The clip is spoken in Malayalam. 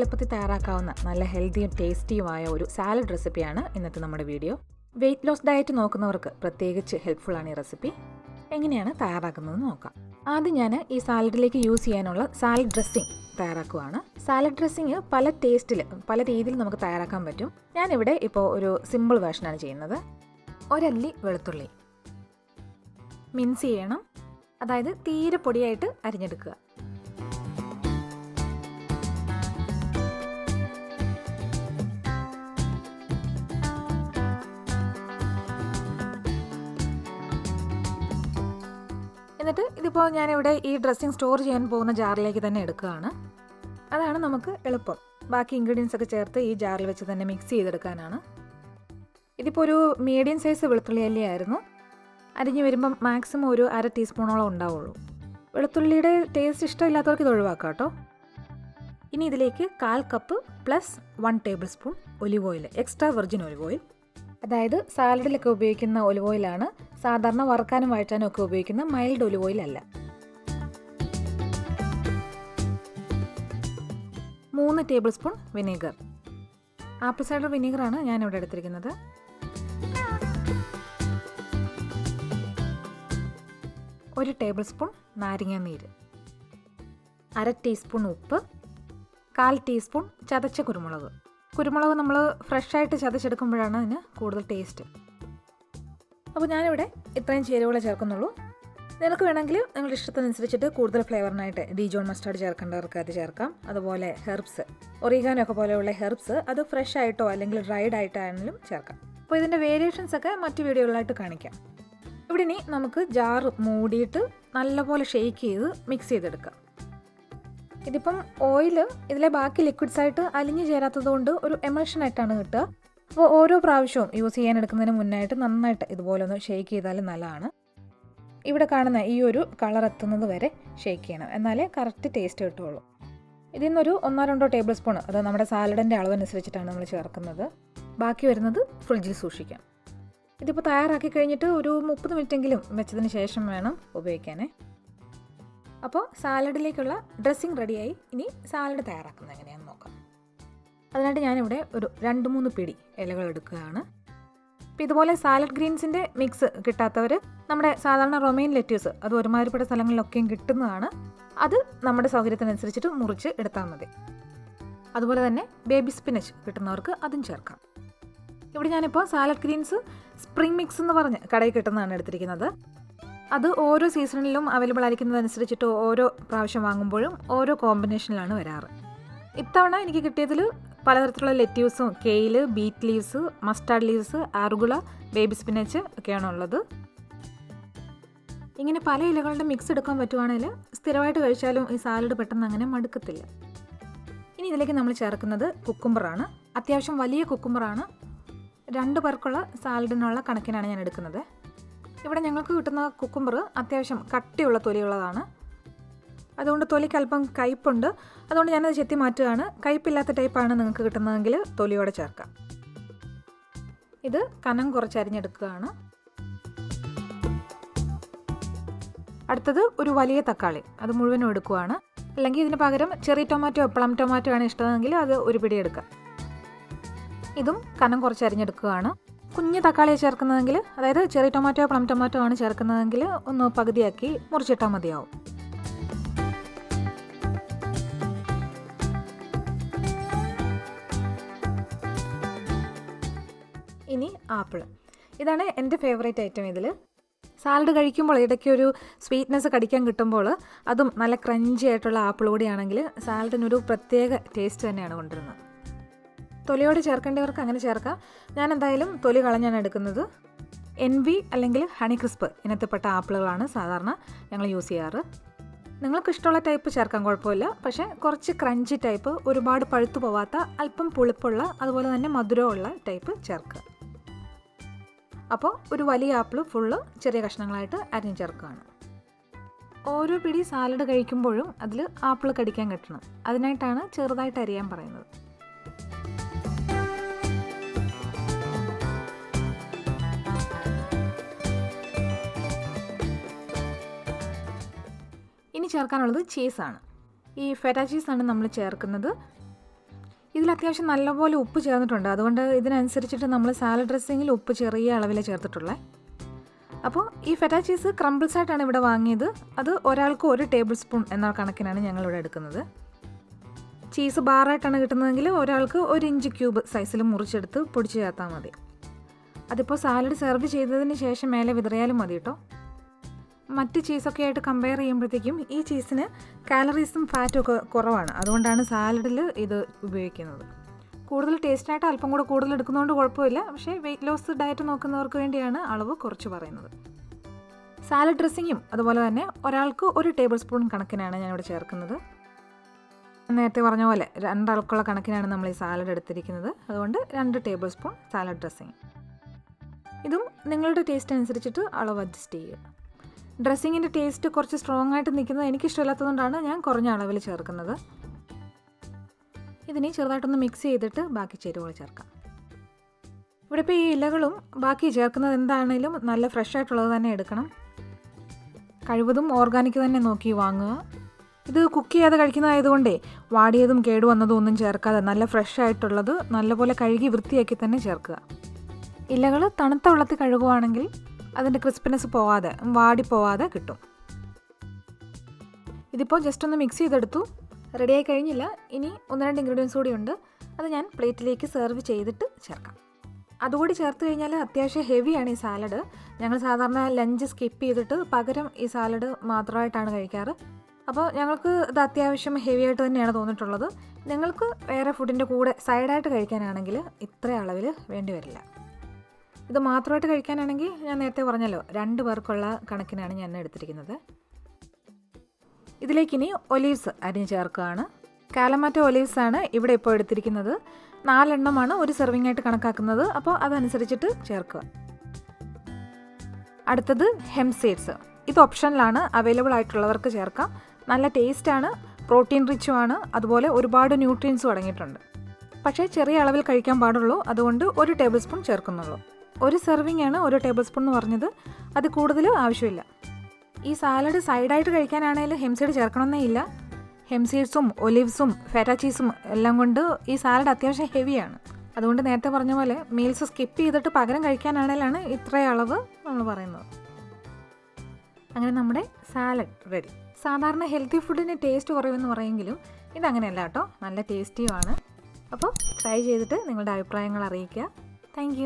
എളുപ്പത്തിൽ തയ്യാറാക്കാവുന്ന നല്ല ഹെൽത്തിയും ടേസ്റ്റിയുമായ ഒരു സാലഡ് റെസിപ്പിയാണ് ഇന്നത്തെ നമ്മുടെ വീഡിയോ. വെയിറ്റ് ലോസ് ഡയറ്റ് നോക്കുന്നവർക്ക് പ്രത്യേകിച്ച് ഹെൽപ്ഫുള്ളാണ് ഈ റെസിപ്പി. എങ്ങനെയാണ് തയ്യാറാക്കുന്നതെന്ന് നോക്കാം. ആദ്യം ഞാൻ ഈ സാലഡിലേക്ക് യൂസ് ചെയ്യാനുള്ള സാലഡ് ഡ്രസ്സിങ് തയ്യാറാക്കുകയാണ്. സാലഡ് ഡ്രസ്സിങ് പല ടേസ്റ്റിൽ പല രീതിയിൽ നമുക്ക് തയ്യാറാക്കാൻ പറ്റും. ഞാനിവിടെ ഇപ്പോൾ ഒരു സിമ്പിൾ വേർഷനാണ് ചെയ്യുന്നത്. ഒരല്ലി വെളുത്തുള്ളി മിൻസ് ചെയ്യണം, അതായത് തീരെ പൊടിയായിട്ട് അരിഞ്ഞെടുക്കുക. എന്നിട്ട് ഇതിപ്പോൾ ഞാനിവിടെ ഈ ഡ്രസ്സിങ് സ്റ്റോർ ചെയ്യാൻ പോകുന്ന ജാറിലേക്ക് തന്നെ എടുക്കുകയാണ്. അതാണ് നമുക്ക് എളുപ്പം. ബാക്കി ഇൻഗ്രീഡിയൻസ് ഒക്കെ ചേർത്ത് ഈ ജാറിൽ വെച്ച് തന്നെ മിക്സ് ചെയ്തെടുക്കാനാണ്. ഇതിപ്പോൾ ഒരു മീഡിയം സൈസ് വെളുത്തുള്ളി അല്ലിയായിരുന്നു. അരിഞ്ഞ് വരുമ്പം മാക്സിമം ഒരു 1/2 ടീസ്പൂണോളം ഉണ്ടാവുള്ളൂ. വെളുത്തുള്ളിയുടെ ടേസ്റ്റ് ഇഷ്ടമില്ലാത്തവർക്ക് ഇത് ഒഴിവാക്കാം കേട്ടോ. ഇനി ഇതിലേക്ക് 1/4 cup plus 1 table spoon olive oil, extra virgin olive oil. അതായത് സാലഡിലൊക്കെ ഉപയോഗിക്കുന്ന ഒലിവ് ഓയിലാണ്, സാധാരണ വറുക്കാനും വഴറ്റാനും ഒക്കെ ഉപയോഗിക്കുന്ന മൈൽഡ് ഒലിവ് ഓയിൽ അല്ല. 3 tablespoon vinegar, apple cider വിനീഗറാണ് ഞാനിവിടെ എടുത്തിരിക്കുന്നത്. 1 ടേബിൾ സ്പൂൺ നാരങ്ങാനീര്, 1/2 ടീസ്പൂൺ ഉപ്പ്, 1/4 ടീസ്പൂൺ ചതച്ച കുരുമുളക്. കുരുമുളക് നമ്മൾ ഫ്രഷായിട്ട് ചതച്ചെടുക്കുമ്പോഴാണ് അതിന് കൂടുതൽ ടേസ്റ്റ്. അപ്പോൾ ഞാനിവിടെ ഇത്രയും ചേരുവകളെ ചേർക്കുന്നുള്ളൂ. നിങ്ങൾക്ക് വേണമെങ്കിൽ നിങ്ങളുടെ ഇഷ്ടത്തിനനുസരിച്ചിട്ട് കൂടുതൽ ഫ്ലേവറിനായിട്ട് ഡിജോൺ മസ്റ്റാർഡ് ചേർക്കേണ്ടവർക്ക് അത് ചേർക്കാം. അതുപോലെ ഹെർബ്സ്, ഒറിഗാനോ ഒക്കെ പോലെയുള്ള ഹെർബ്സ് അത് ഫ്രഷ് ആയിട്ടോ അല്ലെങ്കിൽ ഡ്രൈഡ് ആയിട്ടാണെങ്കിലും ചേർക്കാം. അപ്പോൾ ഇതിൻ്റെ വേരിയേഷൻസ് ഒക്കെ മറ്റു വീഡിയോകളിലായിട്ട് കാണിക്കാം. ഇവിടെ ഇനി നമുക്ക് ജാറ് മൂടിയിട്ട് നല്ലപോലെ ഷെയ്ക്ക് ചെയ്ത് മിക്സ് ചെയ്തെടുക്കാം. ഇതിപ്പം ഓയിൽ ഇതിലെ ബാക്കി ലിക്വിഡ്സ് ആയിട്ട് അലിഞ്ഞു ചേരാത്തത് കൊണ്ട് ഒരു എമൽഷനായിട്ടാണ് കിട്ടുക. അപ്പോൾ ഓരോ പ്രാവശ്യവും യൂസ് ചെയ്യാൻ എടുക്കുന്നതിന് മുന്നായിട്ട് നന്നായിട്ട് ഇതുപോലെ ഒന്ന് ഷെയ്ക്ക് ചെയ്താലും നല്ലതാണ്. ഇവിടെ കാണുന്ന ഈ ഒരു കളർ എത്തുന്നത് വരെ ഷെയ്ക്ക് ചെയ്യണം, എന്നാലേ കറക്റ്റ് ടേസ്റ്റ് കിട്ടുള്ളൂ. ഇതിൽ നിന്നൊരു 1-2 ടേബിൾ സ്പൂൺ, അത് നമ്മുടെ സാലഡിൻ്റെ അളവനുസരിച്ചിട്ടാണ് നമ്മൾ ചേർക്കുന്നത്. ബാക്കി വരുന്നത് ഫ്രിഡ്ജിൽ സൂക്ഷിക്കാം. ഇതിപ്പോൾ തയ്യാറാക്കി കഴിഞ്ഞിട്ട് ഒരു 30 മിനിറ്റെങ്കിലും വെച്ചതിന് ശേഷം വേണം ഉപയോഗിക്കാനേ. അപ്പോൾ സാലഡിലേക്കുള്ള ഡ്രസ്സിങ് റെഡിയായി. ഇനി സാലഡ് തയ്യാറാക്കുന്നത് എങ്ങനെയാണെന്ന് നോക്കാം. അതിനായിട്ട് ഞാനിവിടെ ഒരു 2-3 പിടി ഇലകൾ എടുക്കുകയാണ്. അപ്പോൾ ഇതുപോലെ സാലഡ് ഗ്രീൻസിൻ്റെ മിക്സ് കിട്ടാത്തവർ നമ്മുടെ സാധാരണ റൊമൈൻ ലെറ്റ്യൂസ്, അത് ഒരുമാതിരിപ്പെട്ട സ്ഥലങ്ങളിലൊക്കെയും കിട്ടുന്നതാണ്. അത് നമ്മുടെ സൗകര്യത്തിനനുസരിച്ചിട്ട് മുറിച്ച് എടുത്താൽ മതി. അതുപോലെ തന്നെ ബേബി സ്പിനച്ച് കിട്ടുന്നവർക്ക് അതും ചേർക്കാം. ഇവിടെ ഞാനിപ്പോൾ സാലഡ് ഗ്രീൻസ് സ്പ്രിംഗ് മിക്സ് എന്ന് പറഞ്ഞ് കടയിൽ കിട്ടുന്നതാണ് എടുത്തിരിക്കുന്നത്. അത് ഓരോ സീസണിലും അവൈലബിൾ ആയിരിക്കുന്നതനുസരിച്ചിട്ട് ഓരോ പ്രാവശ്യം വാങ്ങുമ്പോഴും ഓരോ കോമ്പിനേഷനിലാണ് വരാറ്. ഇത്തവണ എനിക്ക് കിട്ടിയതിൽ പലതരത്തിലുള്ള ലെറ്റ്യൂസും, kale, beet leaves, mustard leaves, arugula, baby spinach ഒക്കെയാണ് ഉള്ളത്. ഇങ്ങനെ പല ഇലകളുടെ മിക്സ് എടുക്കാൻ പറ്റുവാണെങ്കിൽ സ്ഥിരമായിട്ട് കഴിച്ചാലും ഈ സാലഡ് പെട്ടെന്ന് അങ്ങനെ മടുക്കത്തില്ല. ഇനി ഇതിലേക്ക് നമ്മൾ ചേർക്കുന്നത് കുക്കുംബറാണ്. അത്യാവശ്യം വലിയ കുക്കുംബറാണ്. 2 പേർക്കുള്ള സാലഡിനുള്ള കണക്കിനാണ് ഞാൻ എടുക്കുന്നത്. ഇവിടെ ഞങ്ങൾക്ക് കിട്ടുന്ന കുക്കുംബർ അത്യാവശ്യം കട്ടിയുള്ള തൊലിയുള്ളതാണ്. അതുകൊണ്ട് തൊലിക്ക് അല്പം കയ്പുണ്ട്. അതുകൊണ്ട് ഞാനത് ചെത്തി മാറ്റുകയാണ്. കയ്പില്ലാത്ത ടൈപ്പാണ് നിങ്ങൾക്ക് കിട്ടുന്നതെങ്കിൽ തൊലിയോടെ ചേർക്കാം. ഇത് കനം കുറച്ച് അരിഞ്ഞെടുക്കുകയാണ്. അടുത്തത് ഒരു വലിയ തക്കാളി, അത് മുഴുവനും എടുക്കുകയാണ്. അല്ലെങ്കിൽ ഇതിന് പകരം ചെറി ടൊമാറ്റോ, പ്ലം ടൊമാറ്റോ ആണ് ഇഷ്ടമെങ്കിൽ അത് ഒരു പിടി എടുക്കാം. ഇതും കനം കുറച്ച് അരിഞ്ഞെടുക്കുകയാണ്. കുഞ്ഞ് തക്കാളിയെ ചേർക്കുന്നതെങ്കിൽ, അതായത് ചെറി ടൊമാറ്റോ, പ്ലം ടൊമാറ്റോ ആണ് ചേർക്കുന്നതെങ്കിൽ ഒന്ന് പകുതിയാക്കി മുറിച്ചിട്ടാൽ മതിയാവും. ഇനി ആപ്പിൾ. ഇതാണ് എൻ്റെ ഫേവറേറ്റ് ഐറ്റം. ഇതിൽ സാലഡ് കഴിക്കുമ്പോൾ ഇടയ്ക്ക് ഒരു സ്വീറ്റ്നെസ് കടിക്കാൻ കിട്ടുമ്പോൾ, അതും നല്ല ക്രഞ്ചി ആയിട്ടുള്ള ആപ്പിൾ കൂടിയാണെങ്കിൽ സാലഡിനൊരു പ്രത്യേക ടേസ്റ്റ് തന്നെയാണ് കൊണ്ടുവരുന്നത്. തൊലിയോട് ചേർക്കേണ്ടവർക്ക് അങ്ങനെ ചേർക്കാം. ഞാൻ എന്തായാലും തൊലി കളഞ്ഞാണ് എടുക്കുന്നത്. എൻവി അല്ലെങ്കിൽ ഹണി ക്രിസ്പ് ഇനത്തിൽപ്പെട്ട ആപ്പിളുകളാണ് സാധാരണ ഞങ്ങൾ യൂസ് ചെയ്യാറ്. നിങ്ങൾക്ക് ഇഷ്ടമുള്ള ടൈപ്പ് ചേർക്കാൻ കുഴപ്പമില്ല. പക്ഷേ കുറച്ച് ക്രഞ്ചി ടൈപ്പ്, ഒരുപാട് പഴുത്തു പോവാത്ത, അല്പം പുളിപ്പുള്ള, അതുപോലെ തന്നെ മധുരമുള്ള ടൈപ്പ് ചേർക്കുക. അപ്പോൾ ഒരു വലിയ ആപ്പിൾ ഫുള്ള് ചെറിയ കഷ്ണങ്ങളായിട്ട് അരിഞ്ഞ് ചേർക്കുകയാണ്. ഓരോ പിടി സാലഡ് കഴിക്കുമ്പോഴും അതിൽ ആപ്പിൾ കടിക്കാൻ കിട്ടണം. അതിനായിട്ടാണ് ചെറുതായിട്ട് അരിയാൻ പറയുന്നത്. ഇനി ചേർക്കാനുള്ളത് ചീസാണ്. ഈ ഫെറ്റ ചീസാണ് നമ്മൾ ചേർക്കുന്നത്. ഇതിൽ അത്യാവശ്യം നല്ലപോലെ ഉപ്പ് ചേർന്നിട്ടുണ്ട്. അതുകൊണ്ട് ഇതിനനുസരിച്ചിട്ട് നമ്മൾ സാലഡ് ഡ്രസ്സിങ്ങിൽ ഉപ്പ് ചെറിയ അളവിൽ ചേർത്തിട്ടുള്ളത്. അപ്പോൾ ഈ ഫെറ്റ ചീസ് ക്രംബിൾസ് ആയിട്ടാണ് ഇവിടെ വാങ്ങിയത്. അത് ഒരാൾക്ക് 1 ടേബിൾ സ്പൂൺ എന്ന കണക്കിനാണ് ഞങ്ങളിവിടെ എടുക്കുന്നത്. ചീസ് ബാറായിട്ടാണ് കിട്ടുന്നതെങ്കിൽ ഒരാൾക്ക് 1 ഇഞ്ച് ക്യൂബ് സൈസിൽ മുറിച്ചെടുത്ത് പൊടിച്ച് ചേർത്താൽ മതി. അതിപ്പോൾ സാലഡ് സെർവ് ചെയ്തതിന് ശേഷം മേലെ വിതറിയാലും മതി കേട്ടോ. മറ്റ് ചീസൊക്കെ ആയിട്ട് കമ്പയർ ചെയ്യുമ്പോഴത്തേക്കും ഈ ചീസിന് കാലറീസും ഫാറ്റും ഒക്കെ കുറവാണ്. അതുകൊണ്ടാണ് സാലഡിൽ ഇത് ഉപയോഗിക്കുന്നത്. കൂടുതൽ ടേസ്റ്റായിട്ട് അല്പം കൂടെ കൂടുതൽ എടുക്കുന്നതുകൊണ്ട് കുഴപ്പമില്ല. പക്ഷേ വെയിറ്റ് ലോസ് ഡയറ്റ് നോക്കുന്നവർക്ക് വേണ്ടിയാണ് അളവ് കുറച്ച് പറയുന്നത്. സാലഡ് ഡ്രസ്സിങ്ങും അതുപോലെ തന്നെ ഒരാൾക്ക് 1 ടേബിൾ സ്പൂൺ കണക്കിനാണ് ഞാനിവിടെ ചേർക്കുന്നത്. നേരത്തെ പറഞ്ഞ പോലെ 2 ആൾക്കുള്ള കണക്കിനാണ് നമ്മൾ ഈ സാലഡ് എടുത്തിരിക്കുന്നത്. അതുകൊണ്ട് 2 ടേബിൾ സ്പൂൺ സാലഡ് ഡ്രസ്സിങ്. ഇതും നിങ്ങളുടെ ടേസ്റ്റ് അനുസരിച്ചിട്ട് അളവ് അഡ്ജസ്റ്റ് ചെയ്യുക. ഡ്രസ്സിങ്ങിൻ്റെ ടേസ്റ്റ് കുറച്ച് സ്ട്രോങ് ആയിട്ട് നിൽക്കുന്നത് എനിക്കിഷ്ടമില്ലാത്തതുകൊണ്ടാണ് ഞാൻ കുറഞ്ഞ അളവിൽ ചേർക്കുന്നത്. ഇതിനെ ചെറുതായിട്ടൊന്ന് മിക്സ് ചെയ്തിട്ട് ബാക്കി ചേരുവകൾ ചേർക്കാം. ഇവിടെ ഇപ്പോൾ ഈ ഇലകളും ബാക്കി ചേർക്കുന്നത് എന്താണെങ്കിലും നല്ല ഫ്രഷ് ആയിട്ടുള്ളത് തന്നെ എടുക്കണം. കഴിവതും ഓർഗാനിക് തന്നെ നോക്കി വാങ്ങുക. ഇത് കുക്ക് ചെയ്യാതെ കഴിക്കുന്നതായതുകൊണ്ടേ വാടിയതും കേടുവന്നതും ഒന്നും ചേർക്കാതെ നല്ല ഫ്രഷ് ആയിട്ടുള്ളത് നല്ലപോലെ കഴുകി വൃത്തിയാക്കി തന്നെ ചേർക്കുക. ഇലകൾ തണുത്ത വെള്ളത്തിൽ കഴുകുവാണെങ്കിൽ അതിൻ്റെ ക്രിസ്പിനെസ് പോവാതെ വാടിപ്പോവാതെ കിട്ടും. ഇതിപ്പോൾ ജസ്റ്റ് ഒന്ന് മിക്സ് ചെയ്തെടുത്തു. റെഡിയായി കഴിഞ്ഞില്ല. ഇനി 1-2 ഇൻഗ്രീഡിയൻസ് കൂടി ഉണ്ട്. അത് ഞാൻ പ്ലേറ്റിലേക്ക് സെർവ് ചെയ്തിട്ട് ചേർക്കാം. അതുകൂടി ചേർത്ത് കഴിഞ്ഞാൽ അത്യാവശ്യം ഹെവിയാണ് ഈ സാലഡ്. ഞങ്ങൾ സാധാരണ ലഞ്ച് സ്കിപ്പ് ചെയ്തിട്ട് പകരം ഈ സാലഡ് മാത്രമായിട്ടാണ് കഴിക്കാറ്. അപ്പോൾ ഞങ്ങൾക്ക് ഇത് അത്യാവശ്യം ഹെവി ആയിട്ട് തന്നെയാണ് തോന്നിയിട്ടുള്ളത്. നിങ്ങൾക്ക് വേറെ ഫുഡിൻ്റെ കൂടെ സൈഡായിട്ട് കഴിക്കാനാണെങ്കിൽ ഇത്ര അളവിൽ വേണ്ടി വരില്ല. ഇത് മാത്രമായിട്ട് കഴിക്കാനാണെങ്കിൽ ഞാൻ നേരത്തെ പറഞ്ഞല്ലോ 2 പേർക്കുള്ള കണക്കിനാണ് ഞാൻ എടുത്തിരിക്കുന്നത്. ഇതിലേക്കിനി ഒലീവ്സ് അരിഞ്ഞ് ചേർക്കുകയാണ്. കാലമാറ്റ ഒലീവ്സ് ആണ് ഇവിടെ ഇപ്പോൾ എടുത്തിരിക്കുന്നത്. 4 എണ്ണമാണ് ഒരു സെർവിങ് ആയിട്ട് കണക്കാക്കുന്നത്. അപ്പോൾ അതനുസരിച്ചിട്ട് ചേർക്കുക. അടുത്തത് ഹെംപ് സീഡ്സ്. ഇത് ഓപ്ഷനിലാണ്, അവൈലബിൾ ആയിട്ടുള്ളവർക്ക് ചേർക്കാം. നല്ല ടേസ്റ്റാണ്, പ്രോട്ടീൻ റിച്ചുമാണ്, അതുപോലെ ഒരുപാട് ന്യൂട്രിയൻസും അടങ്ങിയിട്ടുണ്ട്. പക്ഷേ ചെറിയ അളവിൽ കഴിക്കാൻ പാടുള്ളൂ. അതുകൊണ്ട് 1 ടേബിൾ സ്പൂൺ ചേർക്കുന്നുള്ളൂ. ഒരു സെർവിങ് ആണ് 1 ടേബിൾ സ്പൂൺ എന്ന് പറഞ്ഞത്. അത് കൂടുതൽ ആവശ്യമില്ല. ഈ സാലഡ് സൈഡായിട്ട് കഴിക്കാനാണെങ്കിൽ ഹെംപ് സീഡ് ചേർക്കണമെന്നേ ഇല്ല. ഹെംപ് സീഡ്സും ഒലിവ്സും ഫെറ്റ ചീസും എല്ലാം കൊണ്ട് ഈ സാലഡ് അത്യാവശ്യം ഹെവിയാണ്. അതുകൊണ്ട് നേരത്തെ പറഞ്ഞ പോലെ മീൽസ് സ്കിപ്പ് ചെയ്തിട്ട് പകരം കഴിക്കാനാണെങ്കിലാണ് ഇത്ര അളവ് നമ്മൾ പറയുന്നത്. അങ്ങനെ നമ്മുടെ സാലഡ് റെഡി. സാധാരണ ഹെൽത്തി ഫുഡിന് ടേസ്റ്റ് കുറവെന്ന് പറയുമെങ്കിലും ഇതങ്ങനെയല്ല കേട്ടോ, നല്ല ടേസ്റ്റിയുമാണ്. അപ്പോൾ ട്രൈ ചെയ്തിട്ട് നിങ്ങളുടെ അഭിപ്രായങ്ങൾ അറിയിക്കുക. താങ്ക്